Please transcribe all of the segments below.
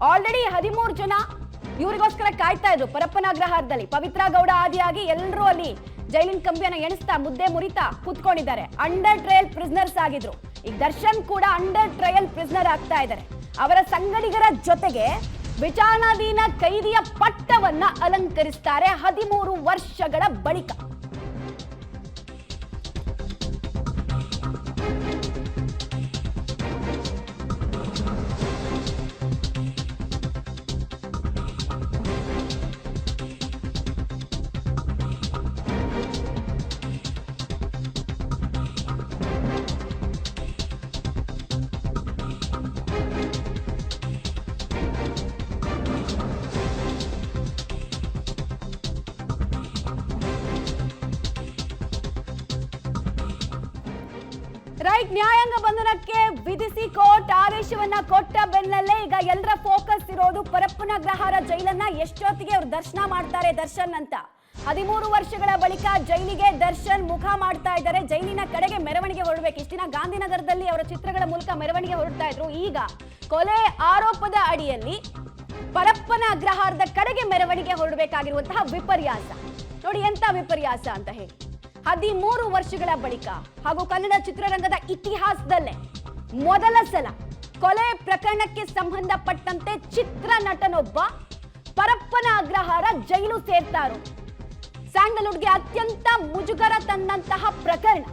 Already 13 ಜನ ಇವರಿಗೋಸ್ಕರ ಕಾಯ್ತಾ ಇದ್ರು ಪರಪ್ಪನ ಅಗ್ರಹಾರದಲ್ಲಿ. ಪವಿತ್ರ ಗೌಡ ಆದಿಯಾಗಿ ಎಲ್ಲರೂ ಅಲ್ಲಿ ಜೈಲಿನ ಕಂಬಿಯನ್ನ ಎಣಿಸ್ತಾ ಮುದ್ದೆ ಮುರಿತಾ ಕೂತ್ಕೊಂಡಿದ್ದಾರೆ. ಅಂಡರ್ ಟ್ರಯಲ್ ಪ್ರಿಸನರ್ಸ್ ಆಗಿದ್ರು. ಈಗ ದರ್ಶನ್ ಕೂಡ ಅಂಡರ್ ಟ್ರಯಲ್ ಪ್ರಿಸನರ್ ಆಗ್ತಾ ಇದ್ದಾರೆ. ಅವರ ಸಂಗಡಿಗರ ಜೊತೆಗೆ ವಿಚಾರಣಾಧೀನ ಕೈದಿಯ ಪಟ್ಟವನ್ನ ಅಲಂಕರಿಸ್ತಾರೆ 13 ವರ್ಷಗಳ ಬಳಿಕ. ರೈಟ್, ನ್ಯಾಯಾಂಗ ಬಂಧನಕ್ಕೆ ವಿಧಿಸಿ ಕೋರ್ಟ್ ಆದೇಶವನ್ನ ಕೊಟ್ಟ ಬೆನ್ನಲ್ಲೇ ಈಗ ಎಲ್ಲರ ಫೋಕಸ್ ಇರೋದು ಪರಪ್ಪನ ಅಗ್ರಹಾರ ಜೈಲನ್ನ ಎಷ್ಟೊತ್ತಿಗೆ ಅವ್ರು ದರ್ಶನ ಮಾಡ್ತಾರೆ ದರ್ಶನ್ ಅಂತ. 13 ವರ್ಷಗಳ ಬಳಿಕ ಜೈಲಿಗೆ ದರ್ಶನ್ ಮುಖ ಮಾಡ್ತಾ ಇದ್ದಾರೆ. ಜೈಲಿನ ಕಡೆಗೆ ಮೆರವಣಿಗೆ ಹೊರಡ್ಬೇಕು. ಇಷ್ಟಿನ ಗಾಂಧಿನಗರದಲ್ಲಿ ಅವರ ಚಿತ್ರಗಳ ಮೂಲಕ ಮೆರವಣಿಗೆ ಹೊರಡ್ತಾ ಇದ್ರು. ಈಗ ಕೊಲೆ ಆರೋಪದ ಅಡಿಯಲ್ಲಿ ಪರಪ್ಪನ ಅಗ್ರಹಾರದ ಕಡೆಗೆ ಮೆರವಣಿಗೆ ಹೊರಡಬೇಕಾಗಿರುವಂತಹ ವಿಪರ್ಯಾಸ ನೋಡಿ, ಎಂತ ವಿಪರ್ಯಾಸ ಅಂತ ಹೇಳಿ. 13 ವರ್ಷಗಳ ಬಳಿಕ ಹಾಗೂ ಕನ್ನಡ ಚಿತ್ರರಂಗದ ಇತಿಹಾಸದಲ್ಲೇ ಮೊದಲ ಸಲ ಕೊಲೆ ಪ್ರಕರಣಕ್ಕೆ ಸಂಬಂಧಪಟ್ಟಂತೆ ಚಿತ್ರನಟನೊಬ್ಬ ಪರಪ್ಪನ ಅಗ್ರಹಾರ ಜೈಲು ಸೇರ್ತಾರು. ಸ್ಯಾಂಡಲ್ವುಡ್ಗೆ ಅತ್ಯಂತ ಮುಜುಗರ ತಂದಂತಹ ಪ್ರಕರಣ.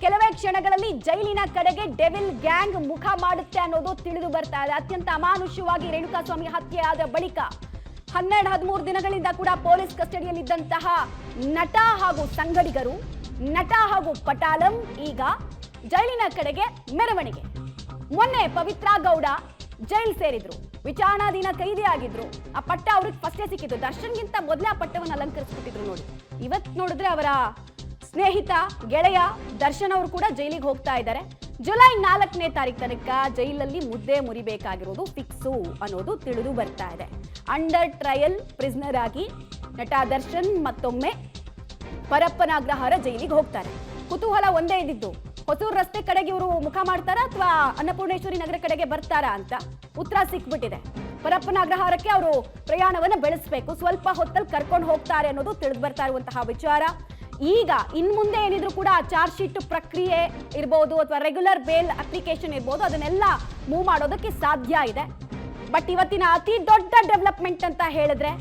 ಕೆಲವೇ ಕ್ಷಣಗಳಲ್ಲಿ ಜೈಲಿನ ಕಡೆಗೆ ಡೆವಿಲ್ ಗ್ಯಾಂಗ್ ಮುಖ ಮಾಡುತ್ತೆ ಅನ್ನೋದು ತಿಳಿದು ಬರ್ತಾ ಇದೆ. ಅತ್ಯಂತ ಅಮಾನುಷ್ಯವಾಗಿ ರೇಣುಕಾಸ್ವಾಮಿ ಹತ್ಯೆ ಆದ ಬಳಿಕ 12-13 ದಿನಗಳಿಂದ ಕೂಡ ಪೊಲೀಸ್ ಕಸ್ಟಡಿಯಲ್ಲಿದ್ದಂತಹ ನಟ ಹಾಗೂ ಸಂಗಡಿಗರು, ನಟ ಹಾಗೂ ಪಟಾಲಂ ಈಗ ಜೈಲಿನ ಕಡೆಗೆ ಮೆರವಣಿಗೆ. ಮೊನ್ನೆ ಪವಿತ್ರ ಗೌಡ ಜೈಲ್ ಸೇರಿದ್ರು, ವಿಚಾರಣಾಧೀನ ಕೈದಿ ಆಗಿದ್ರು. ಆ ಪಟ್ಟ ಅವ್ರಿಗೆ ಫಸ್ಟೇ ಸಿಕ್ಕಿತ್ತು. ದರ್ಶನ್ಗಿಂತ ಮೊದಲೇ ಆ ಪಟ್ಟವನ್ನು ಅಲಂಕರಿಸ್ಬಿಟ್ಟಿದ್ರು ನೋಡಿ. ಇವತ್ತು ನೋಡಿದ್ರೆ ಅವರ ಸ್ನೇಹಿತ ಗೆಳೆಯ ದರ್ಶನ್ ಅವರು ಕೂಡ ಜೈಲಿಗೆ ಹೋಗ್ತಾ ಇದ್ದಾರೆ. ಜುಲೈ 4ನೇ ತಾರೀಕು ತನಕ ಜೈಲಲ್ಲಿ ಮುದ್ದೆ ಮುರಿಬೇಕಾಗಿರೋದು ಫಿಕ್ಸು ಅನ್ನೋದು ತಿಳಿದು ಬರ್ತಾ ಇದೆ. ಅಂಡರ್ ಟ್ರಯಲ್ ಪ್ರಿಸನರ್ ಆಗಿ ನಟ ದರ್ಶನ್ ಮತ್ತೊಮ್ಮೆ ಪರಪ್ಪನ ಅಗ್ರಹಾರ ಜೈಲಿಗೆ ಹೋಗ್ತಾರೆ. ಕುತೂಹಲ ಒಂದೇ ಇದ್ದಿದ್ದು, ಹೊಸೂರು ರಸ್ತೆ ಕಡೆಗೆ ಇವರು ಮುಖ ಮಾಡ್ತಾರಾ ಅಥವಾ ಅನ್ನಪೂರ್ಣೇಶ್ವರಿ ನಗರ ಕಡೆಗೆ ಬರ್ತಾರಾ ಅಂತ ಉತ್ತರ ಸಿಕ್ಬಿಟ್ಟಿದೆ. ಪರಪ್ಪನ ಅಗ್ರಹಾರಕ್ಕೆ ಅವರು ಪ್ರಯಾಣವನ್ನು ಬೆಳೆಸಬೇಕು, ಸ್ವಲ್ಪ ಹೊತ್ತಲ್ಲಿ ಕರ್ಕೊಂಡು ಹೋಗ್ತಾರೆ ಅನ್ನೋದು ತಿಳಿದು ಬರ್ತಾ ಇರುವಂತಹ ವಿಚಾರ. ಈಗ ಇನ್ ಮುಂದೆ ಏನಿದ್ರು ಕೂಡ ಚಾರ್ಜ್ ಶೀಟ್ ಪ್ರಕ್ರಿಯೆ ಇರ್ಬೋದು ಅಥವಾ ರೆಗ್ಯುಲರ್ ಬೇಲ್ ಅಪ್ಲಿಕೇಶನ್ ಇರ್ಬೋದು, ಅದನ್ನೆಲ್ಲ ಮೂವ್ ಮಾಡೋದಕ್ಕೆ ಸಾಧ್ಯ ಇದೆ. ಬಟ್ ಇವತ್ತಿನ ಅತಿ ದೊಡ್ಡ ಡೆವಲಪ್ಮೆಂಟ್ ಅಂತ ಹೇಳಿದ್ರೆ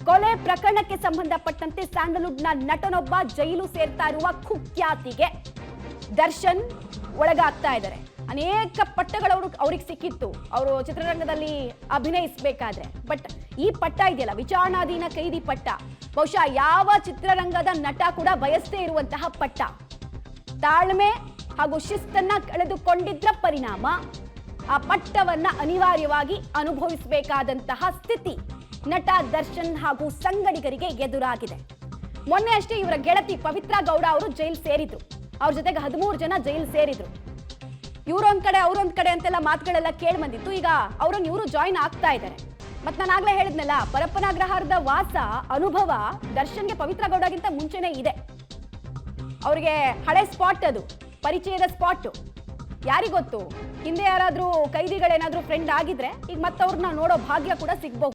ಕೊಲೆ ಪ್ರಕರಣಕ್ಕೆ ಸಂಬಂಧಪಟ್ಟಂತೆ ಸ್ಯಾಂಡಲ್ವುಡ್ನ ನಟನೊಬ್ಬ ಜೈಲು ಸೇರ್ತಾ ಇರುವ ಕುಖ್ಯಾತಿಗೆ ದರ್ಶನ್ ಒಳಗಾಗ್ತಾ ಇದ್ದಾರೆ. ಅನೇಕ ಪಟ್ಟಗಳು ಅವ್ರಿಗೆ ಸಿಕ್ಕಿತ್ತು ಅವರು ಚಿತ್ರರಂಗದಲ್ಲಿ ಅಭಿನಯಿಸಬೇಕಾದ್ರೆ. ಬಟ್ ಈ ಪಟ್ಟ ಇದೆಯಲ್ಲ, ವಿಚಾರಣಾಧೀನ ಕೈದಿ ಪಟ್ಟ, ಬಹುಶಃ ಯಾವ ಚಿತ್ರರಂಗದ ನಟ ಕೂಡ ಬಯಸದೇ ಇರುವಂತಹ ಪಟ್ಟ. ತಾಳ್ಮೆ ಹಾಗೂ ಶಿಸ್ತನ್ನ ಕಳೆದುಕೊಂಡಿದ್ರ ಪರಿಣಾಮ ಆ ಪಟ್ಟವನ್ನ ಅನಿವಾರ್ಯವಾಗಿ ಅನುಭವಿಸಬೇಕಾದಂತಹ ಸ್ಥಿತಿ ನಟ ದರ್ಶನ್ ಹಾಗೂ ಸಂಗಡಿಗರಿಗೆ ಎದುರಾಗಿದೆ. ಮೊನ್ನೆ ಅಷ್ಟೇ ಇವರ ಗೆಳತಿ ಪವಿತ್ರ ಗೌಡ ಅವರು ಜೈಲ್ ಸೇರಿದ್ರು. ಅವ್ರ ಜೊತೆಗೆ 13 ಜನ ಜೈಲ್ ಸೇರಿದ್ರು. ಇವರೊಂದ್ ಕಡೆ ಅವರೊಂದ್ ಕಡೆ ಅಂತೆಲ್ಲ ಮಾತುಗಳೆಲ್ಲ ಕೇಳಿ ಬಂದಿತ್ತು. ಈಗ ಇವರು ಜಾಯಿನ್ ಆಗ್ತಾ ಇದ್ದಾರೆ. ಮತ್ ನಾನು ಆಗ್ಲೇ ಹೇಳಿದ್ನಲ್ಲ, ಪರಪ್ಪನ ಅಗ್ರಹಾರದ ವಾಸ ಅನುಭವ ದರ್ಶನ್ಗೆ ಪವಿತ್ರ ಗೌಡಗಿಂತ ಮುಂಚೆನೆ ಇದೆ. ಅವ್ರಿಗೆ ಹಳೆ ಸ್ಪಾಟ್, ಅದು ಪರಿಚಯದ ಸ್ಪಾಟ್. ಯಾರಿಗೊತ್ತು, ಹಿಂದೆ ಯಾರಾದ್ರೂ ಕೈದಿಗಳೇನಾದ್ರೂ ಫ್ರೆಂಡ್ ಆಗಿದ್ರೆ ಈಗ ಮತ್ತವ್ರನ್ನ ನೋಡೋ ಭಾಗ್ಯ ಕೂಡ ಸಿಗ್ಬಹುದು.